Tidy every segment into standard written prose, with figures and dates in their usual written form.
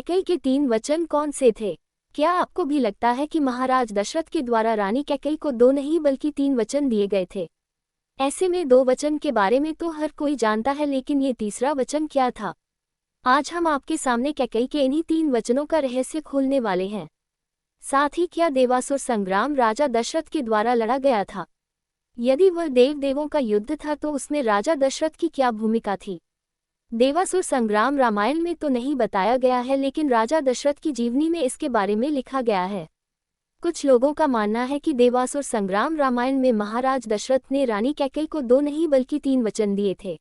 कैकेयी के 3 वचन कौन से थे? क्या आपको भी लगता है कि महाराज दशरथ के द्वारा रानी कैकेयी को 2 नहीं बल्कि 3 वचन दिए गए थे? ऐसे में 2 वचन के बारे में तो हर कोई जानता है, लेकिन ये तीसरा वचन क्या था? आज हम आपके सामने कैकेयी के इन्हीं 3 वचनों का रहस्य खोलने वाले हैं। साथ ही क्या देवासुर संग्राम राजा दशरथ के द्वारा लड़ा गया था? यदि वह देव देवों का युद्ध था तो उसमें राजा दशरथ की क्या भूमिका थी? देवासुर संग्राम रामायण में तो नहीं बताया गया है, लेकिन राजा दशरथ की जीवनी में इसके बारे में लिखा गया है। कुछ लोगों का मानना है कि देवासुर संग्राम रामायण में महाराज दशरथ ने रानी कैकेयी को 2 नहीं बल्कि 3 वचन दिए थे।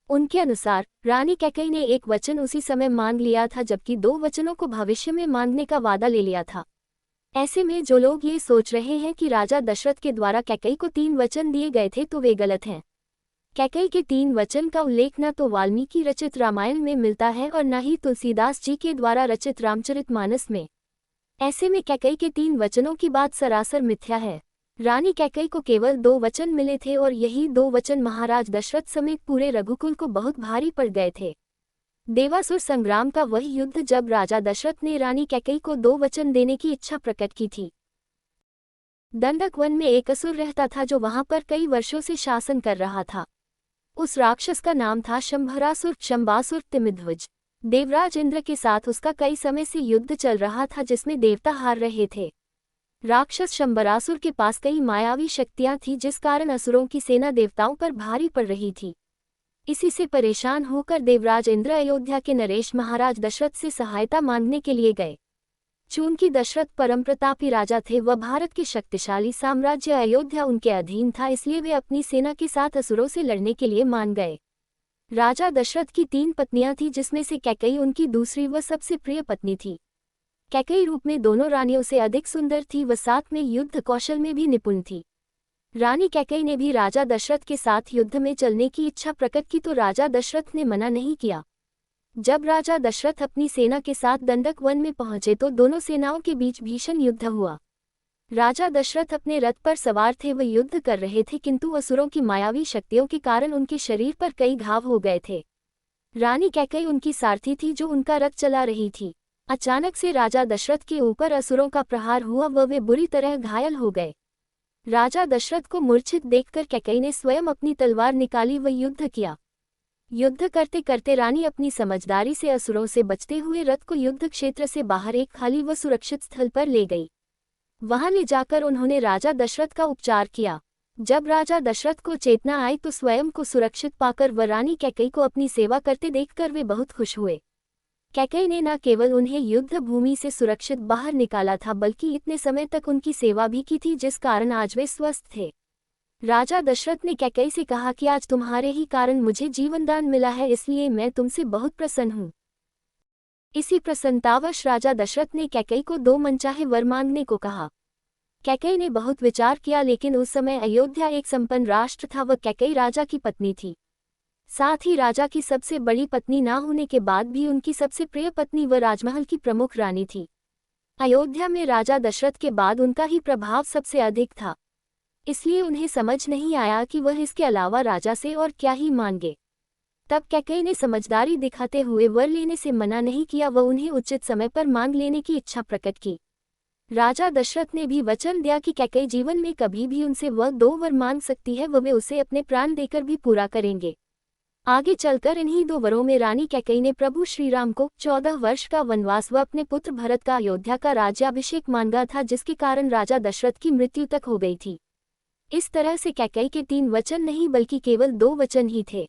उनके अनुसार रानी कैकेयी ने 1 वचन उसी समय मांग लिया था, जबकि 2 वचनों को भविष्य में मांगने का वादा ले लिया था। ऐसे में जो लोग ये सोच रहे हैं कि राजा दशरथ के द्वारा कैकेयी को 3 वचन दिए गए थे तो वे गलत हैं। कैकेयी के 3 वचन का उल्लेख न तो वाल्मीकि रचित रामायण में मिलता है और न ही तुलसीदास जी के द्वारा रचित रामचरितमानस में। ऐसे में कैकेयी के 3 वचनों की बात सरासर मिथ्या है। रानी कैकेयी को केवल 2 वचन मिले थे और यही 2 वचन महाराज दशरथ समेत पूरे रघुकुल को बहुत भारी पड़ गए थे। देवासुर संग्राम का वही युद्ध जब राजा दशरथ ने रानी कैकेयी को 2 वचन देने की इच्छा प्रकट की थी। दंडक वन में एक असुर रहता था जो वहां पर कई वर्षों से शासन कर रहा था। उस राक्षस का नाम था शंभरासुर, शंबासुर, तिमिध्वज। देवराज इंद्र के साथ उसका कई समय से युद्ध चल रहा था जिसमें देवता हार रहे थे। राक्षस शंबरासुर के पास कई मायावी शक्तियां थीं, जिस कारण असुरों की सेना देवताओं पर भारी पड़ रही थी। इसी से परेशान होकर देवराज इंद्र अयोध्या के नरेश महाराज दशरथ से सहायता मांगने के लिए गए। चूंकि दशरथ परमप्रतापी राजा थे, वह भारत के शक्तिशाली साम्राज्य अयोध्या उनके अधीन था, इसलिए वे अपनी सेना के साथ असुरों से लड़ने के लिए मान गए। राजा दशरथ की 3 पत्नियां थीं, जिसमें से कैकेयी उनकी दूसरी व सबसे प्रिय पत्नी थी। कैकेयी रूप में दोनों रानियों से अधिक सुंदर थी, व साथ में युद्ध कौशल में भी निपुण थी। रानी कैकेयी ने भी राजा दशरथ के साथ युद्ध में चलने की इच्छा प्रकट की तो राजा दशरथ ने मना नहीं किया। जब राजा दशरथ अपनी सेना के साथ दंडक वन में पहुंचे तो दोनों सेनाओं के बीच भीषण युद्ध हुआ। राजा दशरथ अपने रथ पर सवार थे, वे युद्ध कर रहे थे, किंतु असुरों की मायावी शक्तियों के कारण उनके शरीर पर कई घाव हो गए थे। रानी कैकेयी उनकी सारथी थी जो उनका रथ चला रही थी। अचानक से राजा दशरथ के ऊपर असुरों का प्रहार हुआ व वे बुरी तरह घायल हो गए। राजा दशरथ को मूर्छित देखकर कैकेयी ने स्वयं अपनी तलवार निकाली व युद्ध किया। युद्ध करते करते रानी अपनी समझदारी से असुरों से बचते हुए रथ को युद्ध क्षेत्र से बाहर एक खाली व सुरक्षित स्थल पर ले गई। वहां ले जाकर उन्होंने राजा दशरथ का उपचार किया। जब राजा दशरथ को चेतना आई तो स्वयं को सुरक्षित पाकर व रानी कैकेयी को अपनी सेवा करते देखकर वे बहुत खुश हुए। कैकेयी ने न केवल उन्हें युद्ध भूमि से सुरक्षित बाहर निकाला था, बल्कि इतने समय तक उनकी सेवा भी की थी, जिस कारण आज वे स्वस्थ थे। राजा दशरथ ने कैकेयी से कहा कि आज तुम्हारे ही कारण मुझे जीवनदान मिला है, इसलिए मैं तुमसे बहुत प्रसन्न हूँ। इसी प्रसन्नतावश राजा दशरथ ने कैकेयी को 2 मनचाहे वर मांगने को कहा। कैकेयी ने बहुत विचार किया, लेकिन उस समय अयोध्या एक संपन्न राष्ट्र था व कैकेयी राजा की पत्नी थी। साथ ही राजा की सबसे बड़ी पत्नी ना होने के बाद भी उनकी सबसे प्रिय पत्नी व राजमहल की प्रमुख रानी थी। अयोध्या में राजा दशरथ के बाद उनका ही प्रभाव सबसे अधिक था, इसलिए उन्हें समझ नहीं आया कि वह इसके अलावा राजा से और क्या ही मांगे। तब कैकेयी ने समझदारी दिखाते हुए वर लेने से मना नहीं किया व उन्हें उचित समय पर मांग लेने की इच्छा प्रकट की। राजा दशरथ ने भी वचन दिया कि कैकेयी जीवन में कभी भी उनसे वह 2 वर मांग सकती है व वे उसे अपने प्राण देकर भी पूरा करेंगे। आगे चलकर इन्हीं 2 वरों में रानी कैकेयी ने प्रभु श्रीराम को 14 वर्ष का वनवास व अपने पुत्र भरत का अयोध्या का राज्याभिषेक मांगा था, जिसके कारण राजा दशरथ की मृत्यु तक हो गई थी। इस तरह से कैकेयी के 3 वचन नहीं बल्कि केवल 2 वचन ही थे।